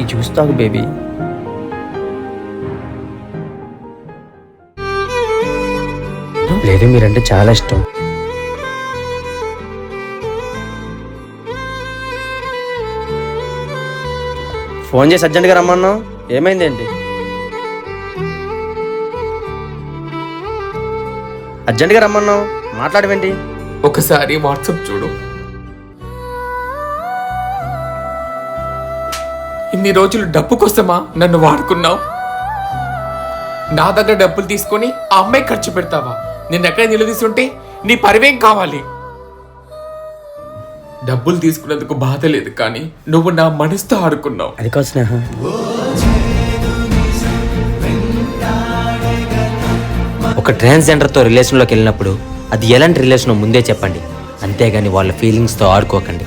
ఈ జ్యూస్ తాగు బేబీ. లేదు, మీరంటే చాలా ఇష్టం. ఫోన్ చేసి అర్జెంట్గా రమ్మన్నావు, ఏమైందేంటి? అర్జెంట్గా రమ్మన్నావు, మాట్లాడవేంటి? ఒకసారి వాట్సాప్ చూడు. ఇన్ని రోజులు డబ్బు కోసమా నన్ను వాడుకున్నావు? నా దగ్గర డబ్బులు తీసుకొని ఆ అమ్మాయి ఖర్చు పెడతావా? నిన్ను ఎక్కడ నిలదీస్తుంటే నీ పరివేం కావాలి? డబ్బులు తీసుకున్నందుకు బాధ లేదు, కానీ నువ్వు నా మనసుతో ఆడుకున్నావు. అది కాదు స్నేహ, ఒక ట్రాన్స్జెండర్తో రిలేషన్లోకి వెళ్ళినప్పుడు అది ఎలాంటి రిలేషనో ముందే చెప్పండి, అంతేగాని వాళ్ళ ఫీలింగ్స్తో ఆడుకోకండి.